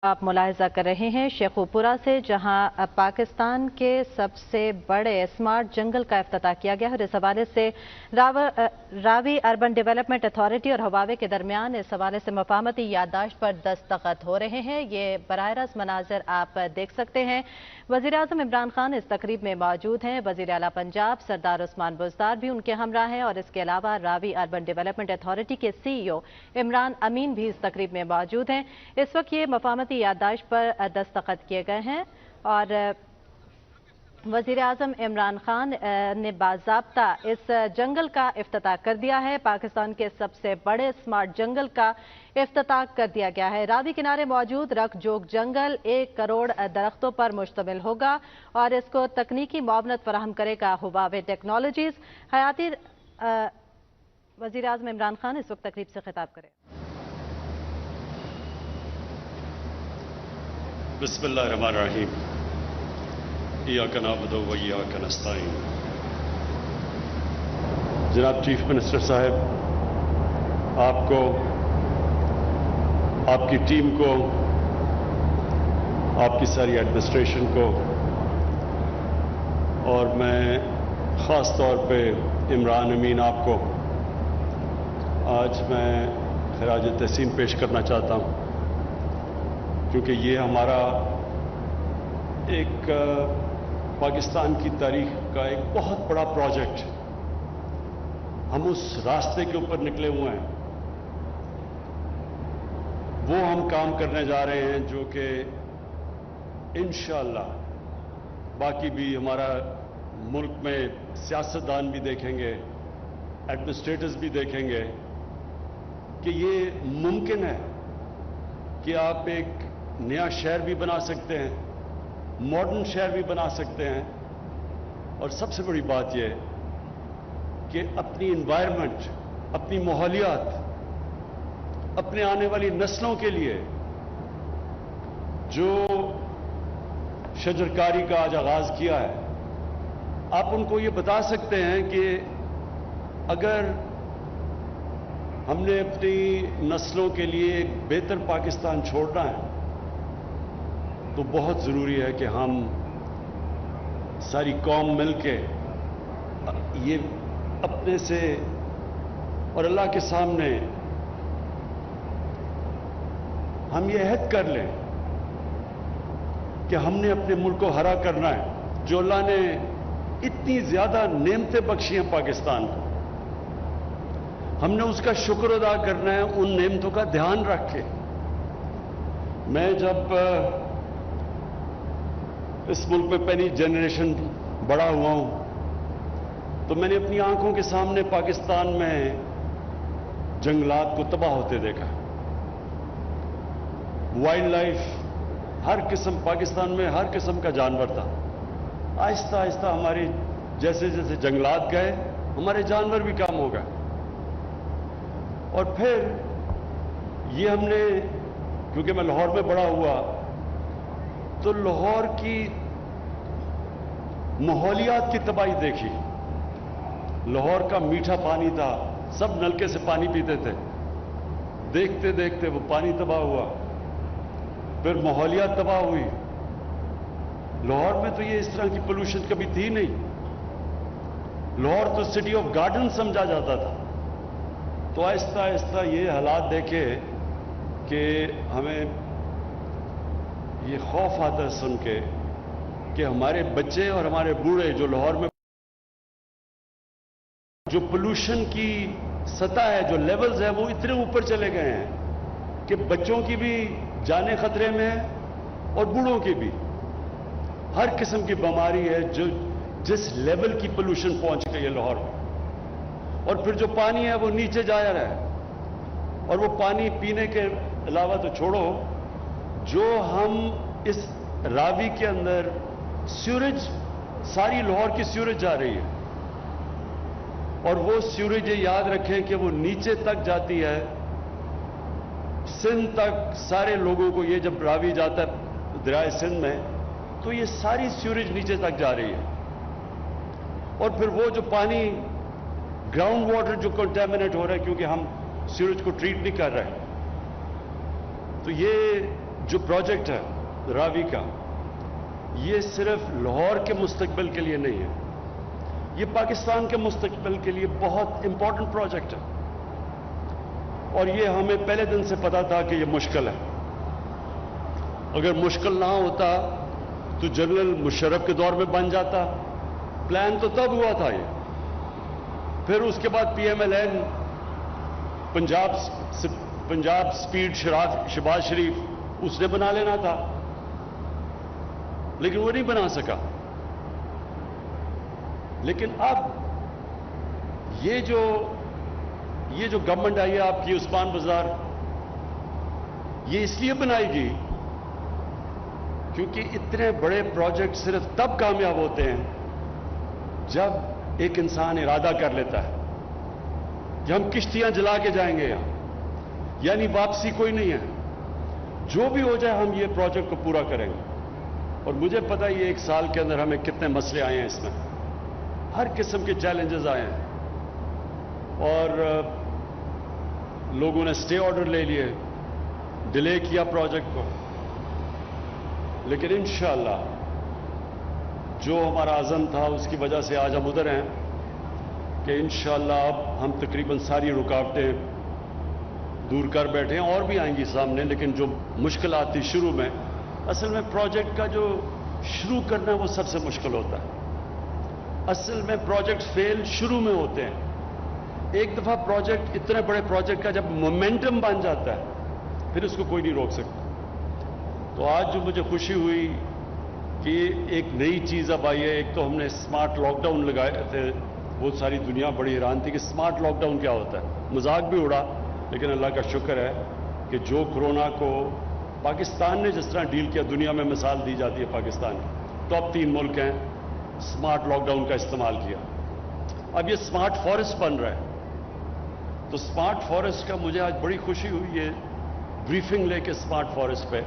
आप मुलाहिजा कर रहे हैं शेखुपुरा से, जहां पाकिस्तान के सबसे बड़े स्मार्ट जंगल का इफ्तिताह किया गया है और इस हवाले से रावी अर्बन डेवलपमेंट अथॉरिटी और हवावे के दरमियान इस हवाले से मफाहमती याददाश्त पर दस्तखत हो रहे हैं। ये बराह रास्त मनाजर आप देख सकते हैं। वज़ीर आज़म इमरान खान इस तकरीब में मौजूद हैं। वज़ीर आला पंजाब सरदार उस्मान बुज़दार भी उनके हमरा हैं और इसके अलावा रावी अर्बन डेवलपमेंट अथॉरिटी के CEO इमरान अमीन भी इस तकरीब में मौजूद हैं। इस वक्त ये मफाहमती याददाश्त पर दस्तखत किए गए हैं और वज़ीर आज़म इमरान खान ने बाज़ाब्ता इस जंगल का इफ्तिताह कर दिया है। पाकिस्तान के सबसे बड़े स्मार्ट जंगल का इफ्तिताह कर दिया गया है। रावी किनारे मौजूद रख जोग जंगल 1 करोड़ दरख्तों पर मुश्तमिल होगा और इसको तकनीकी मुआवनत फराहम करेगा हुवावे टेक्नोलॉजीज। हयाती वज़ीर आज़म इमरान खान इस वक्त तकरीब से खिताब करें। बिस्मिल्लाहिर्रहमानिर्रहीम। इय्याका नअबुदु व इय्याका नस्तईन। जनाब चीफ मिनिस्टर साहब, आपको, आपकी टीम को, आपकी सारी एडमिनिस्ट्रेशन को और मैं ख़ास तौर पे इमरान अमीन आपको आज मैं खराज तहसीन पेश करना चाहता हूँ, क्योंकि ये हमारा एक पाकिस्तान की तारीख का एक बहुत बड़ा प्रोजेक्ट, हम उस रास्ते के ऊपर निकले हुए हैं। वो हम काम करने जा रहे हैं जो कि इंशाअल्लाह बाकी भी हमारा मुल्क में सियासतदान भी देखेंगे, एडमिनिस्ट्रेटर्स भी देखेंगे कि ये मुमकिन है कि आप एक नया शहर भी बना सकते हैं, मॉडर्न शहर भी बना सकते हैं, और सबसे बड़ी बात यह कि अपनी एनवायरनमेंट, अपनी माहौलियात, अपने आने वाली नस्लों के लिए जो शजरकारी का आज आगाज किया है, आप उनको ये बता सकते हैं कि अगर हमने अपनी नस्लों के लिए एक बेहतर पाकिस्तान छोड़ना है तो बहुत ज़रूरी है कि हम सारी कौम मिलके ये अपने से और अल्लाह के सामने हम ये अहद कर लें कि हमने अपने मुल्क को हरा करना है। जो अल्लाह ने इतनी ज़्यादा नेमतें बख्शी हैं पाकिस्तान को, हमने उसका शुक्र अदा करना है, उन नेमतों का ध्यान रख के। मैं जब इस मुल्क में पहली जनरेशन बड़ा हुआ हूं तो मैंने अपनी आंखों के सामने पाकिस्तान में जंगलात को तबाह होते देखा। वाइल्ड लाइफ, हर किस्म, पाकिस्तान में हर किस्म का जानवर था। आहिस्ता आहिस्ता हमारे जैसे जैसे जंगलात गए, हमारे जानवर भी कम हो गए। और फिर ये हमने, क्योंकि मैं लाहौर में बड़ा हुआ, तो लाहौर की माहौलियात की तबाही देखी। लाहौर का मीठा पानी था, सब नलके से पानी पीते थे। देखते देखते वो पानी तबाह हुआ, फिर माहौलियात तबाह हुई। लाहौर में तो ये इस तरह की पोल्यूशन कभी थी नहीं। लाहौर तो सिटी ऑफ गार्डन समझा जाता था। तो आहिस्ता आहिस्ता ये हालात देखे कि हमें ये खौफ आता है सुन के कि हमारे बच्चे और हमारे बूढ़े जो लाहौर में, जो पोल्यूशन की सतह है, जो लेवल्स है, वो इतने ऊपर चले गए हैं कि बच्चों की भी जाने खतरे में है और बूढ़ों की भी। हर किस्म की बीमारी है जो जिस लेवल की पोल्यूशन पहुंच गई है लाहौर में। और फिर जो पानी है वो नीचे जा रहा है, और वो पानी पीने के अलावा तो छोड़ो, जो हम इस रावी के अंदर सीवरेज, सारी लाहौर की सीवरेज जा रही है, और वो सीवरेज ये याद रखें कि वो नीचे तक जाती है, सिंध तक। सारे लोगों को, ये जब रावी जाता है दरियाए सिंध में, तो ये सारी सीवरेज नीचे तक जा रही है। और फिर वो जो पानी, ग्राउंड वाटर जो कंटेमिनेट हो रहा है, क्योंकि हम सीवरेज को ट्रीट नहीं कर रहे, तो ये जो प्रोजेक्ट है रावी का, ये सिर्फ लाहौर के मुस्तकबिल के लिए नहीं है, ये पाकिस्तान के मुस्तकबिल के लिए बहुत इंपॉर्टेंट प्रोजेक्ट है। और ये हमें पहले दिन से पता था कि ये मुश्किल है। अगर मुश्किल ना होता तो जनरल मुशर्रफ के दौर में बन जाता। प्लान तो तब हुआ था ये, फिर उसके बाद PMLN, पंजाब स्पीड शहबाज शरीफ, उसने बना लेना था, लेकिन वो नहीं बना सका। लेकिन अब ये जो गवर्नमेंट आई है आपकी उस्मान बाजार, ये इसलिए बनाएगी क्योंकि इतने बड़े प्रोजेक्ट सिर्फ तब कामयाब होते हैं जब एक इंसान इरादा कर लेता है कि हम किश्तियां जला के जाएंगे यहां, यानी वापसी कोई नहीं है, जो भी हो जाए हम ये प्रोजेक्ट को पूरा करेंगे। और मुझे पता है ये एक साल के अंदर हमें कितने मसले आए हैं, इसमें हर किस्म के चैलेंजेस आए हैं, और लोगों ने स्टे ऑर्डर ले लिए, डिले किया प्रोजेक्ट को। लेकिन इंशाअल्लाह जो हमारा अज़म था उसकी वजह से आज हम उधर हैं कि इंशाअल्लाह अब हम तकरीबन सारी रुकावटें दूर कर बैठे हैं, और भी आएंगी सामने। लेकिन जो मुश्किलात थी शुरू में, असल में प्रोजेक्ट का जो शुरू करना है वो सबसे मुश्किल होता है। असल में प्रोजेक्ट फेल शुरू में होते हैं। एक दफा प्रोजेक्ट, इतने बड़े प्रोजेक्ट का जब मोमेंटम बन जाता है फिर उसको कोई नहीं रोक सकता। तो आज जो मुझे खुशी हुई कि एक नई चीज अब आई है। एक तो हमने स्मार्ट लॉकडाउन लगाए थे, वो सारी दुनिया बड़ी हैरान थी कि स्मार्ट लॉकडाउन क्या होता है, मजाक भी उड़ा। लेकिन अल्लाह का शुक्र है कि जो कोरोना को पाकिस्तान ने जिस तरह डील किया, दुनिया में मिसाल दी जाती है पाकिस्तान की, टॉप 3 मुल्क हैं, स्मार्ट लॉकडाउन का इस्तेमाल किया। अब ये स्मार्ट फॉरेस्ट बन रहा है, तो स्मार्ट फॉरेस्ट का मुझे आज बड़ी खुशी हुई है ब्रीफिंग लेके स्मार्ट फॉरेस्ट पे,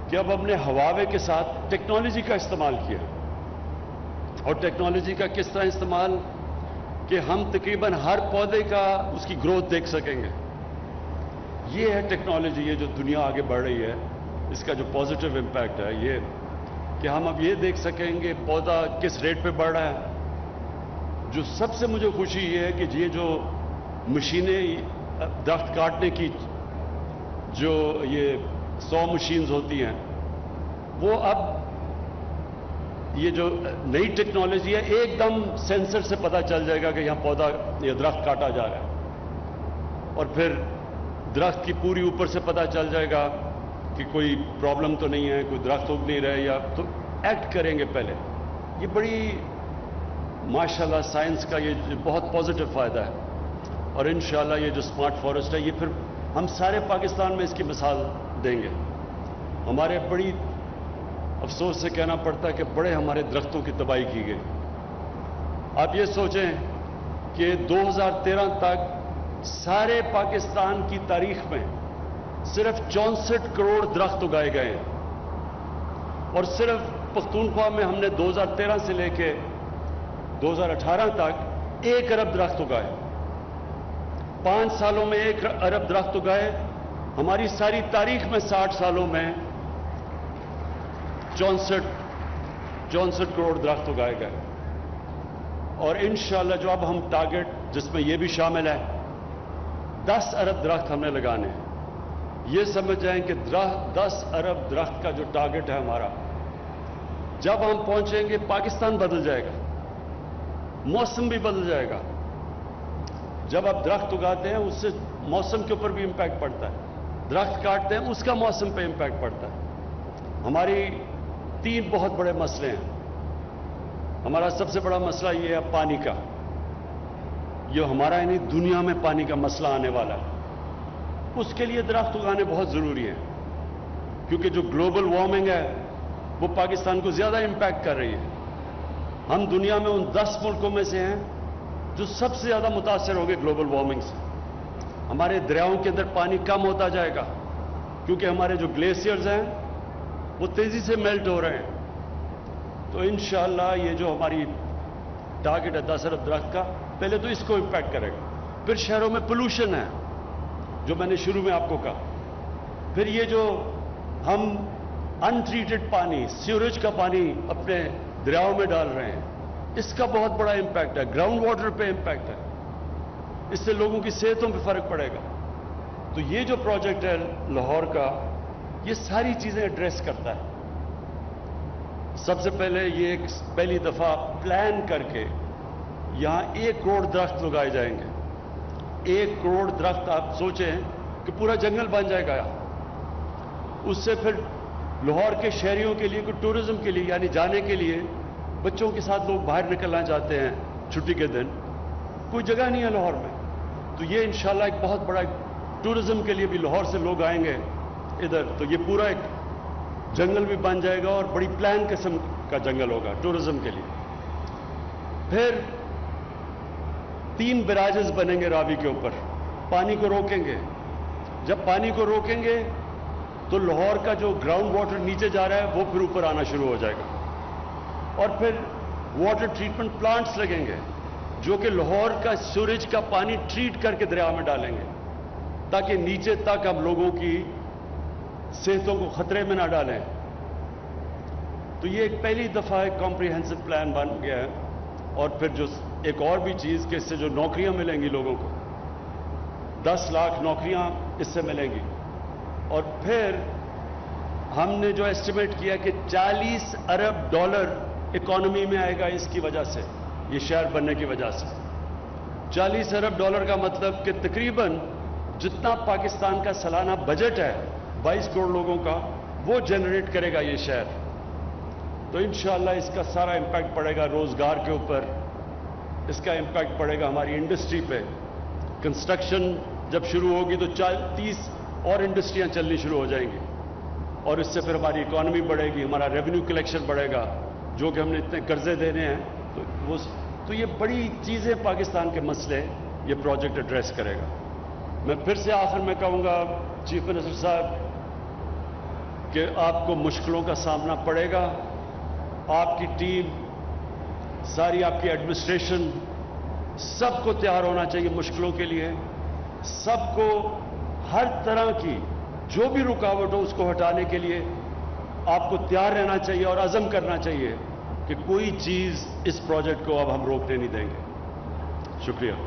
कि अब हमने हवावे के साथ टेक्नोलॉजी का इस्तेमाल किया। और टेक्नोलॉजी का किस तरह इस्तेमाल कि हम तकरीबन हर पौधे का उसकी ग्रोथ देख सकेंगे। ये है टेक्नोलॉजी, ये जो दुनिया आगे बढ़ रही है, इसका जो पॉजिटिव इम्पैक्ट है ये कि हम अब ये देख सकेंगे पौधा किस रेट पे बढ़ रहा है। जो सबसे मुझे खुशी ये है कि ये जो मशीनें दरख्त काटने की, जो ये 100 मशीन्स होती हैं, वो अब ये जो नई टेक्नोलॉजी है एकदम सेंसर से पता चल जाएगा कि यहां पौधा या दरख्त काटा जा रहा है, और फिर दरख्त की पूरी ऊपर से पता चल जाएगा कि कोई प्रॉब्लम तो नहीं है, कोई दरख्त उग नहीं रहे, या तो एक्ट करेंगे पहले। ये बड़ी माशाल्लाह साइंस का ये बहुत पॉजिटिव फायदा है। और इंशाल्लाह ये जो स्मार्ट फॉरेस्ट है, ये फिर हम सारे पाकिस्तान में इसकी मिसाल देंगे। हमारे बड़ी अफसोस से कहना पड़ता है कि बड़े हमारे दरख्तों की तबाही की गई। आप ये सोचें कि 2013 तक सारे पाकिस्तान की तारीख में सिर्फ 64 करोड़ दरख्त उगाए गए हैं, और सिर्फ पख्तूनख्वा में हमने 2013 से लेके 2018 तक 1 अरब दरख्त उगाए। 5 सालों में 1 अरब दरख्त उगाए। हमारी सारी तारीख में 60 सालों में 64 करोड़ दरख्त उगाए गए। और इंशाअल्लाह जो अब हम टारगेट, जिसमें यह भी शामिल है, 10 अरब दरख्त हमने लगाने हैं। ये समझ जाएं कि 10 अरब दरख्त का जो टारगेट है हमारा, जब हम पहुंचेंगे पाकिस्तान बदल जाएगा, मौसम भी बदल जाएगा। जब आप दरख्त उगाते हैं उससे मौसम के ऊपर भी इंपैक्ट पड़ता है, दरख्त काटते हैं उसका मौसम पे इंपैक्ट पड़ता है। हमारी 3 बहुत बड़े मसले हैं। हमारा सबसे बड़ा मसला ये है पानी का। ये हमारा यानी दुनिया में पानी का मसला आने वाला है। उसके लिए दरख्त उगाने बहुत जरूरी है, क्योंकि जो ग्लोबल वार्मिंग है वो पाकिस्तान को ज्यादा इंपैक्ट कर रही है। हम दुनिया में उन 10 मुल्कों में से हैं जो सबसे ज्यादा मुतासर हो गए ग्लोबल वार्मिंग से। हमारे दरियाओं के अंदर पानी कम होता जाएगा, क्योंकि हमारे जो ग्लेशियर्स हैं वो तेजी से मेल्ट हो रहे हैं। तो इंशाअल्लाह ये जो हमारी टारगेट है 10 अरब दरख्त का, पहले तो इसको इंपैक्ट करेगा। फिर शहरों में पोल्यूशन है, जो मैंने शुरू में आपको कहा। फिर ये जो हम अनट्रीटेड पानी, सीवरेज का पानी अपने दरियाओं में डाल रहे हैं, इसका बहुत बड़ा इंपैक्ट है, ग्राउंड वाटर पे इंपैक्ट है, इससे लोगों की सेहतों पे फर्क पड़ेगा। तो ये जो प्रोजेक्ट है लाहौर का, ये सारी चीजें एड्रेस करता है। सबसे पहले ये एक पहली दफा प्लान करके यहां 1 करोड़ दरख्त लगाए जाएंगे। 1 करोड़ दरख्त आप सोचें कि पूरा जंगल बन जाएगा यहां। उससे फिर लाहौर के शहरियों के लिए, कोई टूरिज्म के लिए, यानी जाने के लिए, बच्चों के साथ लोग बाहर निकलना चाहते हैं छुट्टी के दिन, कोई जगह नहीं है लाहौर में, तो ये इंशाल्लाह एक बहुत बड़ा टूरिज्म के लिए भी लाहौर से लोग आएंगे इधर, तो ये पूरा एक जंगल भी बन जाएगा और बड़ी प्लान किस्म का जंगल होगा टूरिज्म के लिए। फिर 3 बैराजेस बनेंगे रावी के ऊपर, पानी को रोकेंगे। जब पानी को रोकेंगे तो लाहौर का जो ग्राउंड वाटर नीचे जा रहा है वो फिर ऊपर आना शुरू हो जाएगा, और फिर वाटर ट्रीटमेंट प्लांट्स लगेंगे जो कि लाहौर का सीवरेज का पानी ट्रीट करके दरिया में डालेंगे, ताकि नीचे तक हम लोगों की सेहतों को खतरे में ना डालें। तो ये एक पहली दफा एक कॉम्प्रिहेंसिव प्लान बन गया है। और फिर जो एक और भी चीज कि इससे जो नौकरियां मिलेंगी लोगों को, 10 लाख नौकरियां इससे मिलेंगी। और फिर हमने जो एस्टिमेट किया कि $40 अरब इकोनॉमी में आएगा इसकी वजह से, ये शहर बनने की वजह से। $40 अरब का मतलब कि तकरीबन जितना पाकिस्तान का सालाना बजट है 22 करोड़ लोगों का, वो जनरेट करेगा ये शहर। तो इंशाअल्लाह इसका सारा इंपैक्ट पड़ेगा रोजगार के ऊपर, इसका इंपैक्ट पड़ेगा हमारी इंडस्ट्री पे। कंस्ट्रक्शन जब शुरू होगी तो 30 और इंडस्ट्रियां चलनी शुरू हो जाएंगी, और इससे फिर हमारी इकोनॉमी बढ़ेगी, हमारा रेवेन्यू कलेक्शन बढ़ेगा, जो कि हमने इतने कर्जे देने हैं। तो ये बड़ी चीजें, पाकिस्तान के मसले ये प्रोजेक्ट एड्रेस करेगा। मैं फिर से आखिर में कहूंगा चीफ मिनिस्टर साहब कि आपको मुश्किलों का सामना पड़ेगा, आपकी टीम, सारी आपकी एडमिनिस्ट्रेशन, सबको तैयार होना चाहिए मुश्किलों के लिए। सबको हर तरह की जो भी रुकावट हो उसको हटाने के लिए आपको तैयार रहना चाहिए और अज़म करना चाहिए कि कोई चीज इस प्रोजेक्ट को अब हम रोकने नहीं देंगे। शुक्रिया।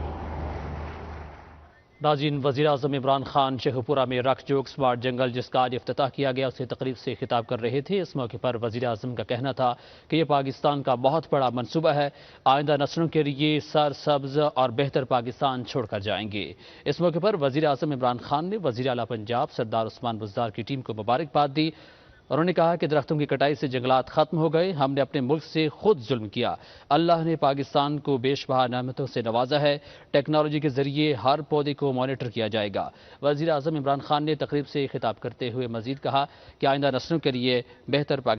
नाज़रीन, वज़ीर-ए-आज़म इमरान खान शेखुपुरा में रख जोग स्मार्ट जंगल जिसका आज इफ्तिताह किया गया, उसे तकरीब से खिताब कर रहे थे। इस मौके पर वज़ीर-ए-आज़म का कहना था कि यह पाकिस्तान का बहुत बड़ा मंसूबा है, आइंदा नस्लों के लिए सरसब्ज और बेहतर पाकिस्तान छोड़कर जाएंगे। इस मौके पर वज़ीर-ए-आज़म इमरान खान ने वज़ीर आला पंजाब सरदार उस्मान बुज़दार की टीम को मुबारकबाद दी। उन्होंने कहा कि दरख्तों की कटाई से जंगलात खत्म हो गए, हमने अपने मुल्क से खुद जुल्म किया, अल्लाह ने पाकिस्तान को बेशबहा नेमतों से नवाजा है, टेक्नोलॉजी के जरिए हर पौधे को मॉनिटर किया जाएगा। वज़ीर आज़म इमरान खान ने तकरीब से खिताब करते हुए मजीद कहा कि आइंदा नस्लों के लिए बेहतर